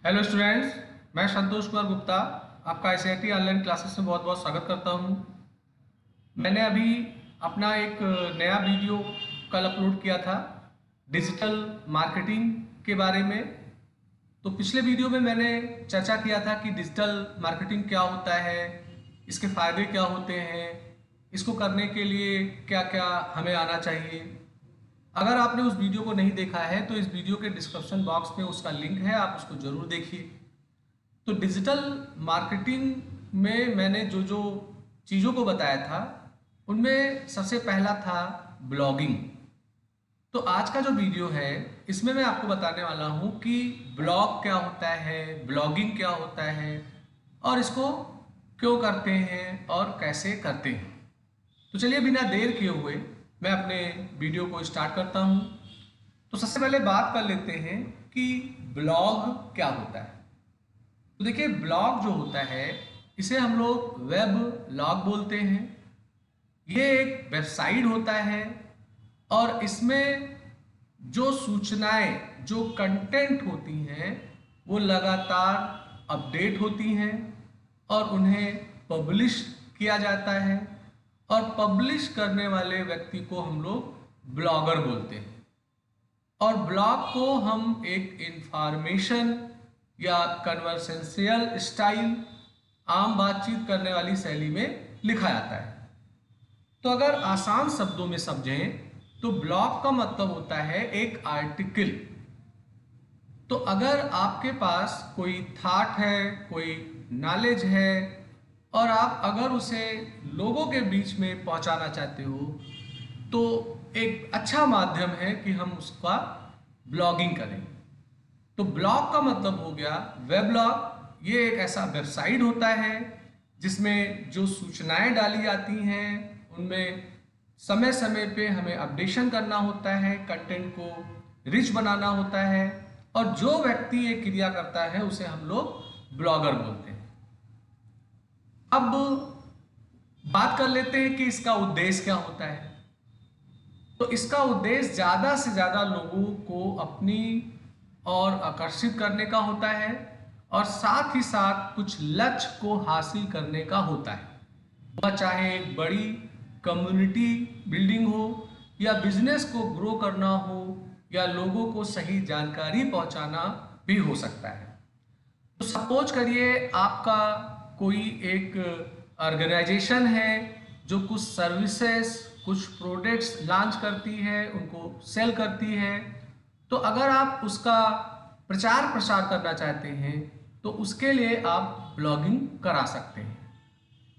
Hello students, मैं संतोष कुमार गुप्ता आपका ICIT online classes में बहुत बहुत स्वागत करता हूं। मैंने अभी अपना एक नया वीडियो कल अपलोड किया था डिजिटल मार्केटिंग के बारे में। तो पिछले वीडियो में मैंने चर्चा किया था कि डिजिटल मार्केटिंग क्या होता है, इसके फ़ायदे क्या होते हैं, इसको करने के लिए क्या क्या हमें आना चाहिए। अगर आपने उस वीडियो को नहीं देखा है तो इस वीडियो के डिस्क्रिप्शन बॉक्स में उसका लिंक है, आप उसको ज़रूर देखिए। तो डिजिटल मार्केटिंग में मैंने जो जो चीज़ों को बताया था उनमें सबसे पहला था ब्लॉगिंग। तो आज का जो वीडियो है इसमें मैं आपको बताने वाला हूँ कि ब्लॉग क्या होता है, ब्लॉगिंग क्या होता है और इसको क्यों करते हैं और कैसे करते हैं। तो चलिए बिना देर किए हुए मैं अपने वीडियो को स्टार्ट करता हूँ। तो सबसे पहले बात कर लेते हैं कि ब्लॉग क्या होता है। तो देखिए, ब्लॉग जो होता है इसे हम लोग वेब लॉग बोलते हैं। ये एक वेबसाइट होता है और इसमें जो सूचनाएं, जो कंटेंट होती हैं वो लगातार अपडेट होती हैं और उन्हें पब्लिश किया जाता है और पब्लिश करने वाले व्यक्ति को हम लोग ब्लॉगर बोलते हैं। और ब्लॉग को हम एक इंफॉर्मेशन या कन्वर्सेंशियल स्टाइल, आम बातचीत करने वाली शैली में लिखा जाता है। तो अगर आसान शब्दों में समझें तो ब्लॉग का मतलब होता है एक आर्टिकल। तो अगर आपके पास कोई थॉट है, कोई नॉलेज है और आप अगर उसे लोगों के बीच में पहुंचाना चाहते हो तो एक अच्छा माध्यम है कि हम उसका ब्लॉगिंग करें। तो ब्लॉग का मतलब हो गया वेब लॉग। ये एक ऐसा वेबसाइट होता है जिसमें जो सूचनाएं डाली जाती हैं उनमें समय समय पे हमें अपडेशन करना होता है, कंटेंट को रिच बनाना होता है और जो व्यक्ति ये क्रिया करता है उसे हम लोग ब्लॉगर बोलते हैं। अब बात कर लेते हैं कि इसका उद्देश्य क्या होता है। तो इसका उद्देश्य ज़्यादा से ज़्यादा लोगों को अपनी और आकर्षित करने का होता है और साथ ही साथ कुछ लक्ष्य को हासिल करने का होता है। वह चाहे एक बड़ी कम्युनिटी बिल्डिंग हो या बिजनेस को ग्रो करना हो या लोगों को सही जानकारी पहुंचाना भी हो सकता है। तो सपोज करिए आपका कोई एक ऑर्गेनाइजेशन है जो कुछ सर्विसेज, कुछ प्रोडक्ट्स लॉन्च करती है, उनको सेल करती है। तो अगर आप उसका प्रचार प्रसार करना चाहते हैं तो उसके लिए आप ब्लॉगिंग करा सकते हैं।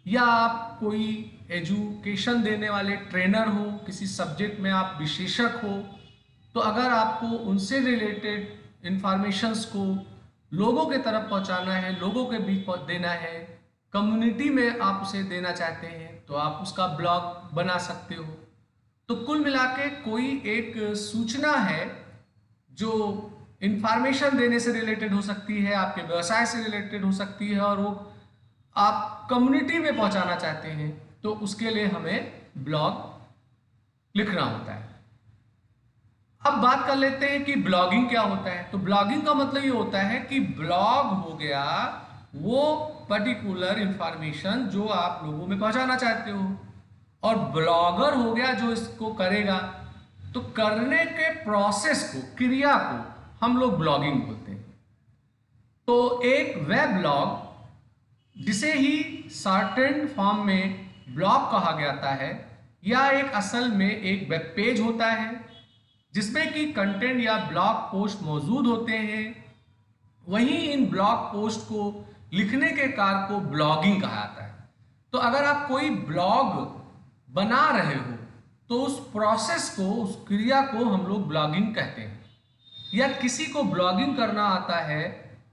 या आप कोई एजुकेशन देने वाले ट्रेनर हो, किसी सब्जेक्ट में आप विशेषज्ञ हो, तो अगर आपको उनसे रिलेटेड इंफॉर्मेशंस को लोगों के तरफ पहुंचाना है, लोगों के बीच देना है, कम्युनिटी में आप उसे देना चाहते हैं तो आप उसका ब्लॉग बना सकते हो। तो कुल मिला के कोई एक सूचना है जो इंफॉर्मेशन देने से रिलेटेड हो सकती है, आपके व्यवसाय से रिलेटेड हो सकती है और वो आप कम्युनिटी में पहुंचाना चाहते हैं तो उसके लिए हमें ब्लॉग लिखना होता है। अब बात कर लेते हैं कि ब्लॉगिंग क्या होता है। तो ब्लॉगिंग का मतलब ये होता है कि ब्लॉग हो गया वो पर्टिकुलर इंफॉर्मेशन जो आप लोगों में पहुंचाना चाहते हो और ब्लॉगर हो गया जो इसको करेगा। तो करने के प्रोसेस को, क्रिया को हम लोग ब्लॉगिंग बोलते हैं। तो एक वेब ब्लॉग, जिसे ही शॉर्टेंड फॉर्म में ब्लॉग कहा जाता है, या एक असल में एक वेब पेज होता है जिसमें कि कंटेंट या ब्लॉग पोस्ट मौजूद होते हैं। वहीं इन ब्लॉग पोस्ट को लिखने के कार्य को ब्लॉगिंग कहा जाता है। तो अगर आप कोई ब्लॉग बना रहे हो तो उस प्रोसेस को, उस क्रिया को हम लोग ब्लॉगिंग कहते हैं। या किसी को ब्लॉगिंग करना आता है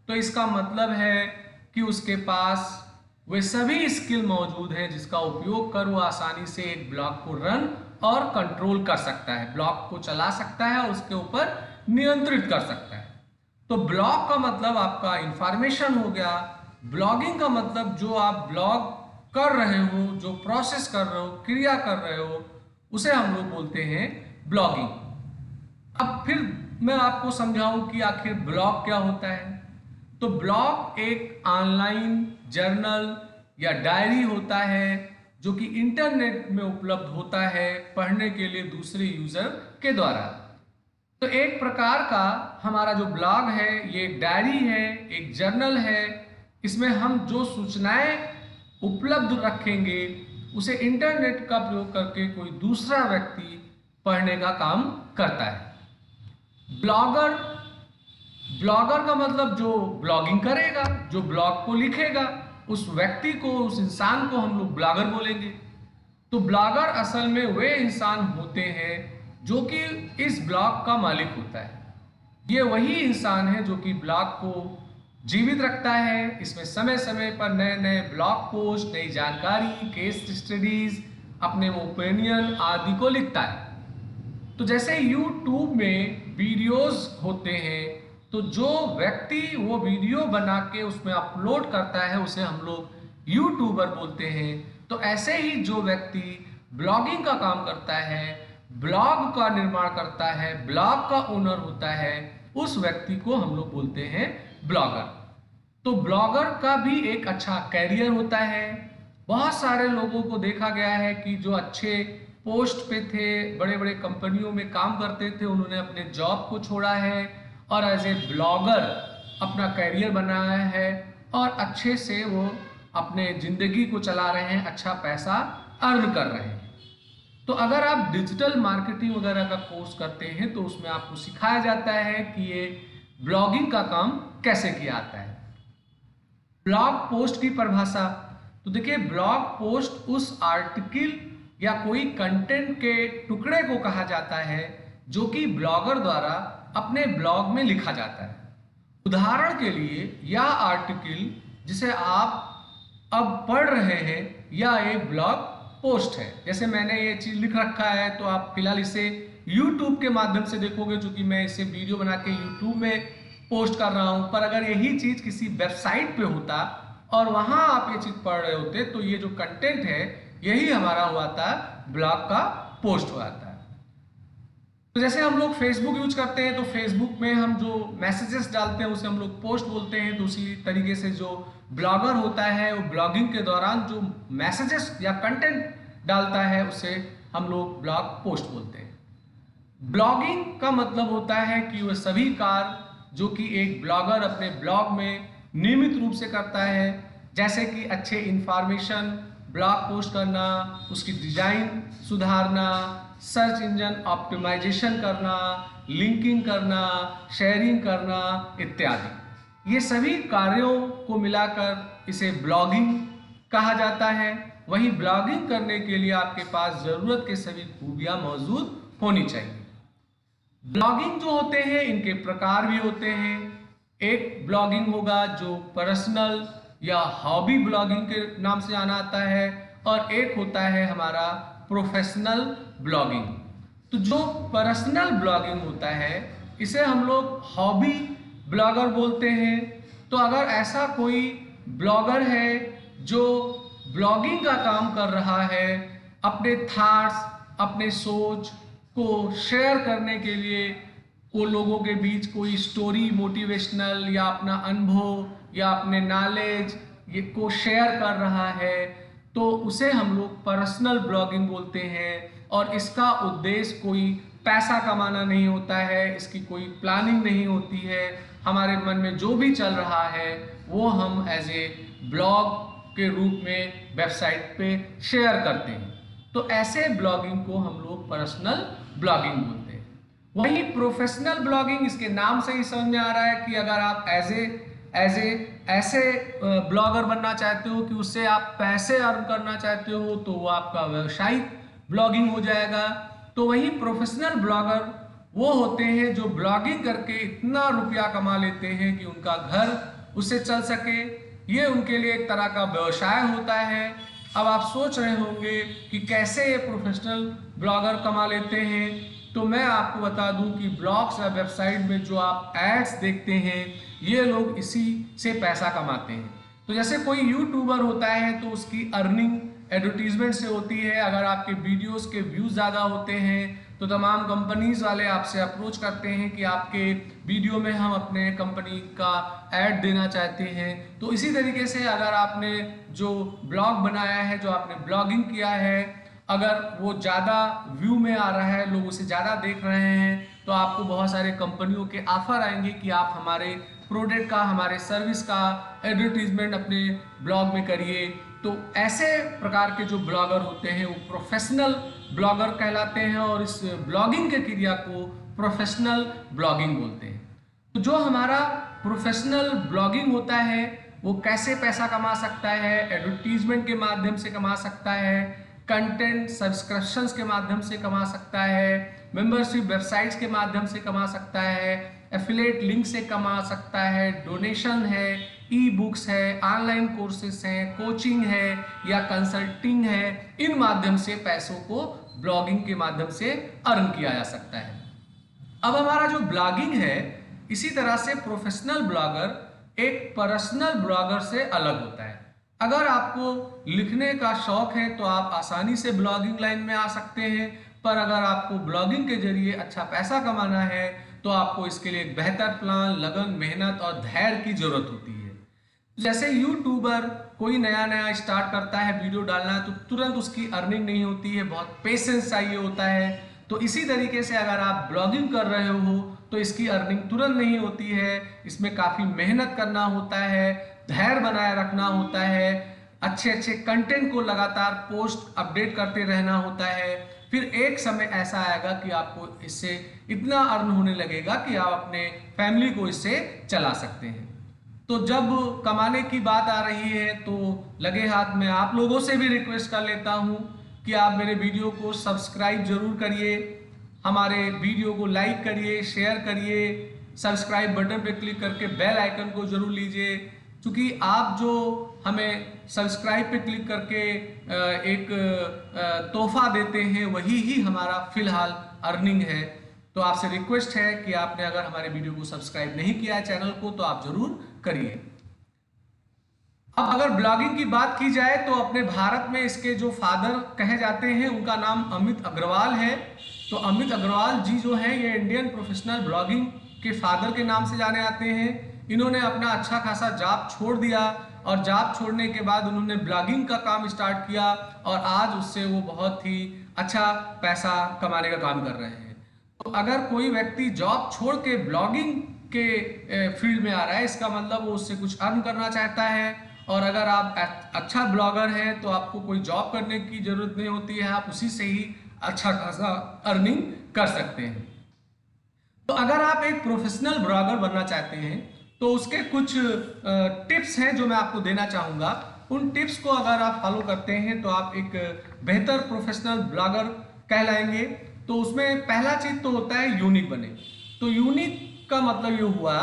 तो इसका मतलब है कि उसके पास वे सभी स्किल मौजूद हैं जिसका उपयोग कर वो आसानी से एक ब्लॉग को रन और कंट्रोल कर सकता है, ब्लॉग को चला सकता है और उसके ऊपर नियंत्रित कर सकता है। तो ब्लॉग का मतलब आपका इंफॉर्मेशन हो गया। ब्लॉगिंग का मतलब जो आप ब्लॉग कर रहे हो, जो प्रोसेस कर रहे हो, क्रिया कर रहे हो, उसे हम लोग बोलते हैं ब्लॉगिंग। अब फिर मैं आपको समझाऊं कि आखिर ब्लॉग क्या होता है। तो ब्लॉग एक ऑनलाइन जर्नल या डायरी होता है जो कि इंटरनेट में उपलब्ध होता है पढ़ने के लिए दूसरे यूजर के द्वारा। तो एक प्रकार का हमारा जो ब्लॉग है ये एक डायरी है, एक जर्नल है। इसमें हम जो सूचनाएं उपलब्ध रखेंगे उसे इंटरनेट का प्रयोग करके कोई दूसरा व्यक्ति पढ़ने का काम करता है। ब्लॉगर का मतलब जो ब्लॉगिंग करेगा, जो ब्लॉग को लिखेगा, उस व्यक्ति को, उस इंसान को हम लोग ब्लॉगर बोलेंगे। तो ब्लॉगर असल में वे इंसान होते हैं जो कि इस ब्लॉग का मालिक होता है। ये वही इंसान है जो कि ब्लॉग को जीवित रखता है। इसमें समय समय पर नए नए ब्लॉग पोस्ट, नई जानकारी, केस स्टडीज, अपने ओपिनियन आदि को लिखता है। तो जैसे यूट्यूब में वीडियोस होते हैं, तो जो व्यक्ति वो वीडियो बना के उसमें अपलोड करता है उसे हम लोग यूट्यूबर बोलते हैं। तो ऐसे ही जो व्यक्ति ब्लॉगिंग का काम करता है, ब्लॉग का निर्माण करता है, ब्लॉग का ओनर होता है, उस व्यक्ति को हम लोग बोलते हैं ब्लॉगर। तो ब्लॉगर का भी एक अच्छा कैरियर होता है। बहुत सारे लोगों को देखा गया है कि जो अच्छे पोस्ट पे थे, बड़े बड़े कंपनियों में काम करते थे, उन्होंने अपने जॉब को छोड़ा है और एज ए ब्लॉगर अपना कैरियर बनाया है और अच्छे से वो अपने जिंदगी को चला रहे हैं, अच्छा पैसा अर्न कर रहे हैं। तो अगर आप डिजिटल मार्केटिंग वगैरह का कोर्स करते हैं तो उसमें आपको सिखाया जाता है कि ये ब्लॉगिंग का काम कैसे किया जाता है। ब्लॉग पोस्ट की परिभाषा, तो देखिए ब्लॉग पोस्ट उस आर्टिकल या कोई कंटेंट के टुकड़े को कहा जाता है जो कि ब्लॉगर द्वारा अपने ब्लॉग में लिखा जाता है। उदाहरण के लिए यह आर्टिकल जिसे आप अब पढ़ रहे हैं यह एक ब्लॉग पोस्ट है। जैसे मैंने ये चीज लिख रखा है तो आप फिलहाल इसे YouTube के माध्यम से देखोगे, चूंकि मैं इसे वीडियो बना के YouTube में पोस्ट कर रहा हूं। पर अगर यही चीज किसी वेबसाइट पे होता और वहां आप ये चीज पढ़ रहे होते तो ये जो कंटेंट है यही हमारा हुआ था ब्लॉग का पोस्ट हुआ था। तो जैसे हम लोग फेसबुक यूज करते हैं तो फेसबुक में हम जो मैसेजेस डालते हैं उसे हम लोग पोस्ट बोलते हैं। तो उसी तरीके से जो ब्लॉगर होता है वो ब्लॉगिंग के दौरान जो मैसेजेस या कंटेंट डालता है उसे हम लोग ब्लॉग पोस्ट बोलते हैं। ब्लॉगिंग का मतलब होता है कि वह सभी कार्य जो कि एक ब्लॉगर अपने ब्लॉग में नियमित रूप से करता है, जैसे कि अच्छे इंफॉर्मेशन ब्लॉग पोस्ट करना, उसकी डिजाइन सुधारना, सर्च इंजन ऑप्टिमाइजेशन करना, लिंकिंग करना, शेयरिंग करना इत्यादि। ये सभी कार्यों को मिलाकर इसे ब्लॉगिंग कहा जाता है। वही ब्लॉगिंग करने के लिए आपके पास जरूरत के सभी खूबियां मौजूद होनी चाहिए। ब्लॉगिंग जो होते हैं इनके प्रकार भी होते हैं। एक ब्लॉगिंग होगा जो पर्सनल या हॉबी ब्लॉगिंग के नाम से जाना आता है और एक होता है हमारा प्रोफेशनल ब्लॉगिंग। तो जो पर्सनल ब्लॉगिंग होता है इसे हम लोग हॉबी ब्लॉगर बोलते हैं। तो अगर ऐसा कोई ब्लॉगर है जो ब्लॉगिंग का काम कर रहा है, अपने थॉट्स, अपने सोच को शेयर करने के लिए वो लोगों के बीच कोई स्टोरी, मोटिवेशनल या अपना अनुभव या अपने नॉलेज ये को शेयर कर रहा है, तो उसे हम लोग पर्सनल ब्लॉगिंग बोलते हैं। और इसका उद्देश्य कोई पैसा कमाना नहीं होता है, इसकी कोई प्लानिंग नहीं होती है। हमारे मन में जो भी चल रहा है वो हम एज ए ब्लॉग के रूप में वेबसाइट पे शेयर करते हैं। तो ऐसे ब्लॉगिंग को हम लोग पर्सनल ब्लॉगिंग बोलते हैं। वही प्रोफेशनल ब्लॉगिंग, इसके नाम से ही समझ में आ रहा है कि अगर आप ऐसे ब्लॉगर बनना चाहते हो कि उससे आप पैसे अर्न करना चाहते हो तो वो आपका व्यावसायिक ब्लॉगिंग हो जाएगा। तो वही प्रोफेशनल ब्लॉगर वो होते हैं जो ब्लॉगिंग करके इतना रुपया कमा लेते हैं कि उनका घर उससे चल सके। ये उनके लिए एक तरह का व्यवसाय होता है। अब आप सोच रहे होंगे कि कैसे ये प्रोफेशनल ब्लॉगर कमा लेते हैं, तो मैं आपको बता दूं कि ब्लॉग्स या वेबसाइट में जो आप एड्स देखते हैं ये लोग इसी से पैसा कमाते हैं। तो जैसे कोई यूट्यूबर होता है तो उसकी अर्निंग एडवर्टीजमेंट से होती है। अगर आपके वीडियोस के व्यूज ज़्यादा होते हैं तो तमाम कंपनीज वाले आपसे अप्रोच करते हैं कि आपके वीडियो में हम अपने कंपनी का ऐड देना चाहते हैं। तो इसी तरीके से अगर आपने जो ब्लॉग बनाया है, जो आपने ब्लॉगिंग किया है, अगर वो ज़्यादा व्यू में आ रहा है, लोग उसे ज़्यादा देख रहे हैं, तो आपको बहुत सारे कंपनियों के ऑफर आएंगे कि आप हमारे प्रोडक्ट का, हमारे सर्विस का एडवर्टीजमेंट अपने ब्लॉग में करिए। तो ऐसे प्रकार के जो ब्लॉगर होते हैं वो प्रोफेशनल ब्लॉगर कहलाते हैं और इस ब्लॉगिंग के क्रिया को प्रोफेशनल ब्लॉगिंग बोलते हैं। तो जो हमारा प्रोफेशनल ब्लॉगिंग होता है वो कैसे पैसा कमा सकता है? एडवर्टीजमेंट के माध्यम से कमा सकता है, कंटेंट सब्सक्रिप्शंस के माध्यम से कमा सकता है, मेंबरशिप वेबसाइट्स के माध्यम से कमा सकता है, एफिलिएट लिंक से कमा सकता है, डोनेशन है, ई बुक्स है, ऑनलाइन कोर्सेस हैं, कोचिंग है या कंसल्टिंग है। इन माध्यम से पैसों को ब्लॉगिंग के माध्यम से अर्न किया जा सकता है। अब हमारा जो ब्लॉगिंग है, इसी तरह से प्रोफेशनल ब्लॉगर एक पर्सनल ब्लॉगर से अलग होता है। अगर आपको लिखने का शौक है तो आप आसानी से ब्लॉगिंग लाइन में आ सकते हैं, पर अगर आपको ब्लॉगिंग के जरिए अच्छा पैसा कमाना है तो आपको इसके लिए एक बेहतर प्लान, लगन, मेहनत और धैर्य की जरूरत होती है। जैसे यूट्यूबर कोई नया स्टार्ट करता है वीडियो डालना, तो तुरंत उसकी अर्निंग नहीं होती है, बहुत पेशेंस चाहिए होता है। तो इसी तरीके से अगर आप ब्लॉगिंग कर रहे हो तो इसकी अर्निंग तुरंत नहीं होती है, इसमें काफ़ी मेहनत करना होता है, धैर्य बनाए रखना होता है, अच्छे कंटेंट को लगातार पोस्ट अपडेट करते रहना होता है। फिर एक समय ऐसा आएगा कि आपको इससे इतना अर्न होने लगेगा कि आप अपने फैमिली को इससे चला सकते हैं। तो जब कमाने की बात आ रही है तो लगे हाथ में आप लोगों से भी रिक्वेस्ट कर लेता हूँ कि आप मेरे वीडियो को सब्सक्राइब जरूर करिए, हमारे वीडियो को लाइक करिए, शेयर करिए, सब्सक्राइब बटन पर क्लिक करके बेल आइकन को जरूर लीजिए, क्योंकि आप जो हमें सब्सक्राइब पे क्लिक करके एक तोहफा देते हैं वही ही हमारा फिलहाल अर्निंग है। तो आपसे रिक्वेस्ट है कि आपने अगर हमारे वीडियो को सब्सक्राइब नहीं किया है चैनल को तो आप जरूर करिए। अब अगर ब्लॉगिंग की बात की जाए तो अपने भारत में इसके जो फादर कहे जाते हैं उनका नाम अमित अग्रवाल है। तो अमित अग्रवाल जी जो हैं ये इंडियन प्रोफेशनल ब्लॉगिंग के फादर के नाम से जाने जाते हैं। इन्होंने अपना अच्छा खासा जॉब छोड़ दिया और जॉब छोड़ने के बाद उन्होंने ब्लॉगिंग का काम स्टार्ट किया और आज उससे वो बहुत ही अच्छा पैसा कमाने का काम कर रहे हैं। तो अगर कोई व्यक्ति जॉब छोड़ के ब्लॉगिंग के फील्ड में आ रहा है, इसका मतलब वो उससे कुछ अर्न करना चाहता है। और अगर आप अच्छा ब्लॉगर हैं तो आपको कोई जॉब करने की जरूरत नहीं होती है, आप उसी से ही अच्छा खासा अर्निंग कर सकते हैं। तो अगर आप एक प्रोफेशनल ब्लॉगर बनना चाहते हैं तो उसके कुछ टिप्स हैं जो मैं आपको देना चाहूँगा। उन टिप्स को अगर आप फॉलो करते हैं तो आप एक बेहतर प्रोफेशनल ब्लॉगर कहलाएंगे। तो उसमें पहला चीज़ तो होता है यूनिक बने। तो यूनिक का मतलब ये हुआ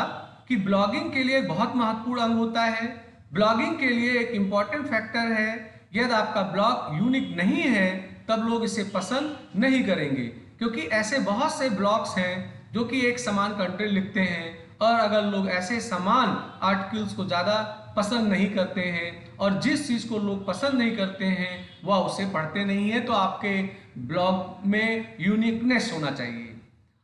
कि ब्लॉगिंग के लिए बहुत महत्वपूर्ण अंग होता है। ब्लॉगिंग के लिए एक इम्पॉर्टेंट फैक्टर है, यदि आपका ब्लॉग यूनिक नहीं है तब लोग इसे पसंद नहीं करेंगे, क्योंकि ऐसे बहुत से ब्लॉग्स हैं जो कि एक समान कंटेंट लिखते हैं और अगर लोग ऐसे समान आर्टिकल्स को ज़्यादा पसंद नहीं करते हैं और जिस चीज़ को लोग पसंद नहीं करते हैं वह उसे पढ़ते नहीं है, तो आपके ब्लॉग में यूनिकनेस होना चाहिए।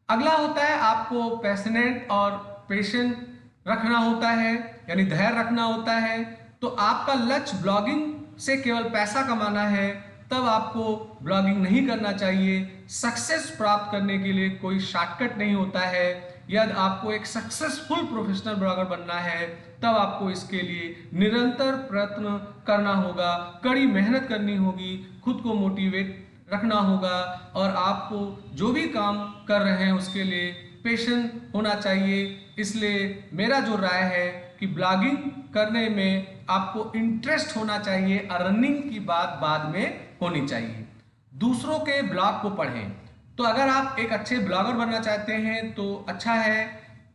अगला होता है आपको पैशनेट और पेशेंट रखना होता है, यानी धैर्य रखना होता है। तो आपका लक्ष्य ब्लॉगिंग से केवल पैसा कमाना है तब आपको ब्लॉगिंग नहीं करना चाहिए। सक्सेस प्राप्त करने के लिए कोई शॉर्टकट नहीं होता है। यदि आपको एक सक्सेसफुल प्रोफेशनल ब्लॉगर बनना है तब आपको इसके लिए निरंतर प्रयत्न करना होगा, कड़ी मेहनत करनी होगी, खुद को मोटिवेट रखना होगा और आपको जो भी काम कर रहे हैं उसके लिए पेशेंट होना चाहिए। इसलिए मेरा जो राय है कि ब्लॉगिंग करने में आपको इंटरेस्ट होना चाहिए, अर्निंग की बात बाद में होनी चाहिए। दूसरों के ब्लॉग को पढ़ें। तो अगर आप एक अच्छे ब्लॉगर बनना चाहते हैं तो अच्छा है,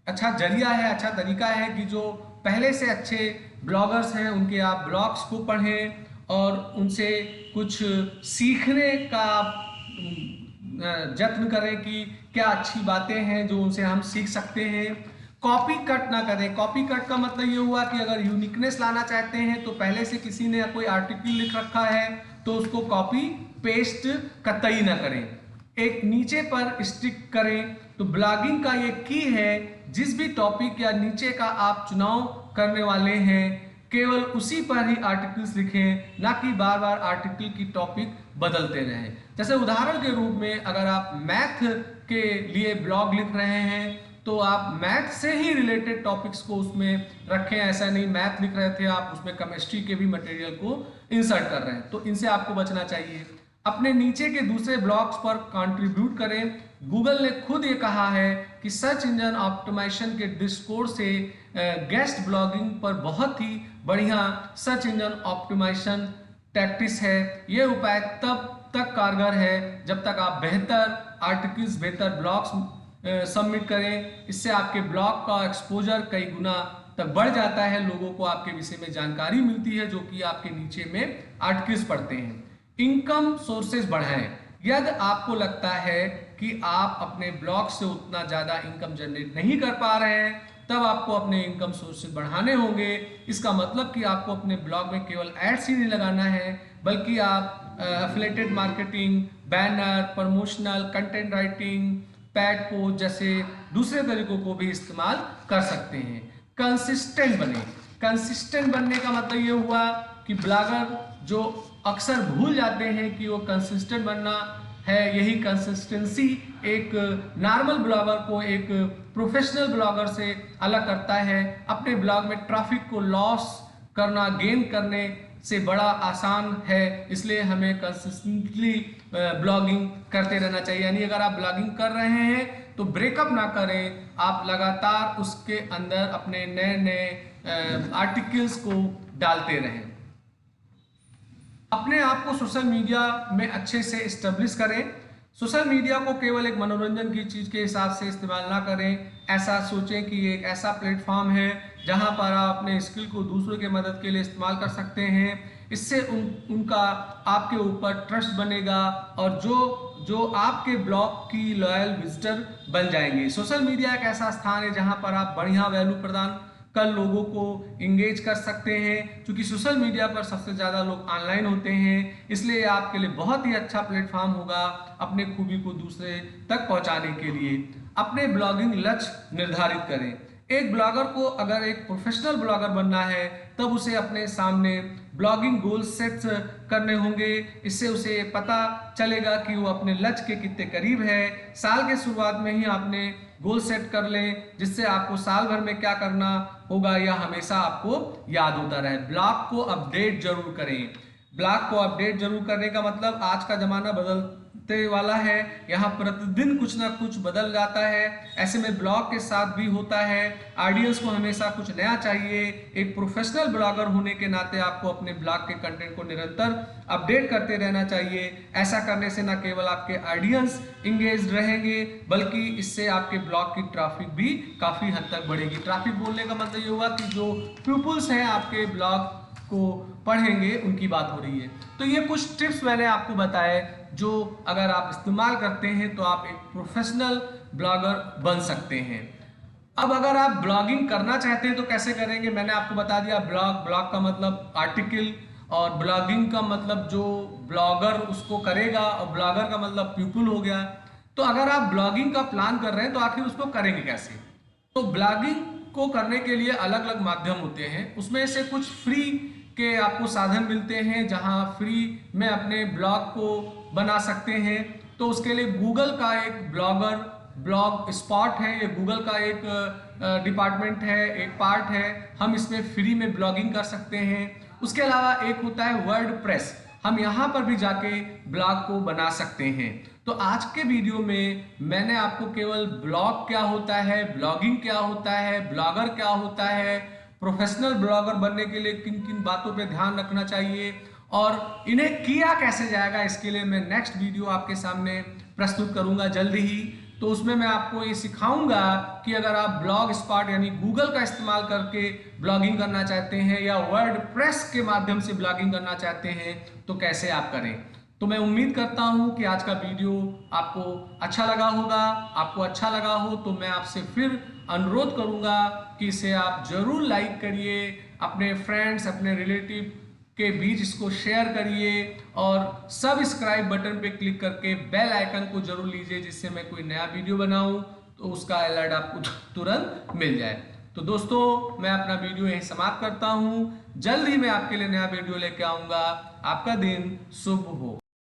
अच्छा जरिया है, अच्छा तरीका है कि जो पहले से अच्छे ब्लॉगर्स हैं उनके आप ब्लॉग्स को पढ़ें और उनसे कुछ सीखने का यत्न करें कि क्या अच्छी बातें हैं जो उनसे हम सीख सकते हैं। कॉपी कट ना करें। कॉपी कट का मतलब ये हुआ कि अगर यूनिकनेस लाना चाहते हैं तो पहले से किसी ने कोई आर्टिकल लिख रखा है तो उसको कॉपी पेस्ट कतई ना करें। एक नीचे पर स्टिक करें। तो ब्लॉगिंग का ये की है, जिस भी टॉपिक या नीचे का आप चुनाव करने वाले हैं केवल उसी पर ही आर्टिकल्स लिखें, ना कि बार बार आर्टिकल की टॉपिक बदलते रहें। जैसे उदाहरण के रूप में अगर आप मैथ के लिए ब्लॉग लिख रहे हैं तो आप मैथ से ही रिलेटेड टॉपिक्स को उसमें रखें। ऐसा नहीं मैथ लिख रहे थे आप उसमें केमिस्ट्री के भी मटेरियल को इंसर्ट कर रहे हैं, तो इनसे आपको बचना चाहिए। अपने नीचे के दूसरे ब्लॉग्स पर कंट्रीब्यूट करें। गूगल ने खुद ये कहा है कि सर्च इंजन ऑप्टिमाइजेशन के दृष्टिकोण से गेस्ट ब्लॉगिंग पर बहुत ही बढ़िया सर्च इंजन ऑप्टिमाइजेशन टैक्टिस है। ये उपाय तब तक कारगर है जब तक आप बेहतर आर्टिकल्स, बेहतर ब्लॉग्स सबमिट करें। इससे आपके ब्लॉग का एक्सपोजर कई गुना तक बढ़ जाता है, लोगों को आपके विषय में जानकारी मिलती है जो कि आपके नीचे में आर्टिकल्स पढ़ते हैं। इनकम सोर्सेज बढ़ाएं। यदि आपको लगता है कि आप अपने ब्लॉग से उतना ज़्यादा इनकम जनरेट नहीं कर पा रहे हैं, तब आपको अपने इनकम सोर्सेज बढ़ाने होंगे। इसका मतलब कि आपको अपने ब्लॉग में केवल एड्स ही नहीं लगाना है, बल्कि आप affiliated marketing, banner, promotional content writing, pad post जैसे दूसरे तरीकों को भी इस्तेमाल कर सकते हैं। कंसिस्टेंट बने। कंसिस्टेंट बनने का मतलब ये हुआ कि ब्लॉगर जो अक्सर भूल जाते हैं कि वो कंसिस्टेंट बनना है। यही कंसिस्टेंसी एक नॉर्मल ब्लॉगर को एक प्रोफेशनल ब्लॉगर से अलग करता है। अपने ब्लॉग में ट्रैफिक को लॉस करना गेन करने से बड़ा आसान है, इसलिए हमें कंसिस्टेंटली ब्लॉगिंग करते रहना चाहिए। यानी अगर आप ब्लॉगिंग कर रहे हैं तो ब्रेकअप ना करें, आप लगातार उसके अंदर अपने नए नए आर्टिकल्स को डालते रहें। अपने आप को सोशल मीडिया में अच्छे से एस्टेब्लिश करें। सोशल मीडिया को केवल एक मनोरंजन की चीज़ के हिसाब से इस्तेमाल ना करें। ऐसा सोचें कि ये एक ऐसा प्लेटफॉर्म है जहां पर आप अपने स्किल को दूसरों की मदद के लिए इस्तेमाल कर सकते हैं। इससे उनका आपके ऊपर ट्रस्ट बनेगा और जो आपके ब्लॉग की लॉयल विजिटर बन जाएंगे। सोशल मीडिया एक ऐसा स्थान है जहां पर आप बढ़िया वैल्यू प्रदान कर लोगों को इंगेज कर सकते हैं। क्योंकि सोशल मीडिया पर सबसे ज़्यादा लोग ऑनलाइन होते हैं, इसलिए आपके लिए बहुत ही अच्छा प्लेटफॉर्म होगा अपने खूबी को दूसरे तक पहुंचाने के लिए। अपने ब्लॉगिंग लक्ष्य निर्धारित करें। एक ब्लॉगर को अगर एक प्रोफेशनल ब्लॉगर बनना है तब उसे अपने सामने ब्लॉगिंग गोल सेट करने होंगे। इससे उसे पता चलेगा कि वो अपने लक्ष्य के कितने करीब है। साल के शुरुआत में ही आपने गोल सेट कर लें, जिससे आपको साल भर में क्या करना होगा यह हमेशा आपको याद होता रहे। ब्लॉग को अपडेट जरूर करें। ब्लॉग को अपडेट जरूर करने का मतलब आज का जमाना बदलते वाला है, यहाँ प्रतिदिन कुछ ना कुछ बदल जाता है। ऐसे में ब्लॉग के साथ भी होता है। ऑडियंस को हमेशा कुछ नया चाहिए। एक प्रोफेशनल ब्लॉगर होने के नाते आपको अपने ब्लॉग के कंटेंट को निरंतर अपडेट करते रहना चाहिए। ऐसा करने से न केवल आपके ऑडियंस इंगेज रहेंगे, बल्कि इससे आपके ब्लॉग की ट्रैफिक भी काफ़ी हद तक बढ़ेगी। ट्रैफिक बोलने का मतलब ये हुआ कि जो पीपल्स हैं आपके ब्लॉग को पढ़ेंगे उनकी बात हो रही है। तो ये कुछ टिप्स मैंने आपको बताए जो अगर आप इस्तेमाल करते हैं तो आप एक प्रोफेशनल ब्लॉगर बन सकते हैं। अब अगर आप ब्लॉगिंग करना चाहते हैं तो कैसे करेंगे, मैंने आपको बता दिया। ब्लॉग का मतलब आर्टिकल और ब्लॉगिंग का मतलब जो ब्लॉगर उसको करेगा और ब्लॉगर का मतलब पीपल हो गया। तो अगर आप ब्लॉगिंग का प्लान कर रहे हैं तो आखिर उसको करेंगे कैसे। तो ब्लॉगिंग को करने के लिए अलग अलग माध्यम होते हैं। उसमें से कुछ फ्री के आपको साधन मिलते हैं जहां फ्री में अपने ब्लॉग को बना सकते हैं। तो उसके लिए गूगल का एक ब्लॉग स्पॉट है, ये गूगल का एक डिपार्टमेंट है, एक पार्ट है। हम इसमें फ्री में ब्लॉगिंग कर सकते हैं। उसके अलावा एक होता है वर्डप्रेस, हम यहाँ पर भी जाके ब्लॉग को बना सकते हैं। तो आज के वीडियो में मैंने आपको केवल ब्लॉग क्या होता है, ब्लॉगिंग क्या होता है, ब्लॉगर क्या होता है, प्रोफेशनल ब्लॉगर बनने के लिए किन किन बातों पे ध्यान रखना चाहिए और इन्हें किया कैसे जाएगा, इसके लिए मैं नेक्स्ट वीडियो आपके सामने प्रस्तुत करूंगा जल्दी ही। तो उसमें मैं आपको ये सिखाऊंगा कि अगर आप ब्लॉग स्पॉट यानी गूगल का इस्तेमाल करके ब्लॉगिंग करना चाहते हैं या वर्डप्रेस के माध्यम से ब्लॉगिंग करना चाहते हैं तो कैसे आप करें। तो मैं उम्मीद करता हूं कि आज का वीडियो आपको अच्छा लगा होगा। आपको अच्छा लगा हो तो मैं आपसे फिर अनुरोध करूंगा कि इसे आप जरूर लाइक करिए, अपने फ्रेंड्स, अपने रिलेटिव के बीच इसको शेयर करिए और सब्सक्राइब बटन पे क्लिक करके बेल आइकन को जरूर लीजिए, जिससे मैं कोई नया वीडियो बनाऊं तो उसका अलर्ट आपको तुरंत मिल जाए। तो दोस्तों, मैं अपना वीडियो यहीं समाप्त करता हूं। जल्द ही मैं आपके लिए नया वीडियो लेके आऊंगा। आपका दिन शुभ हो।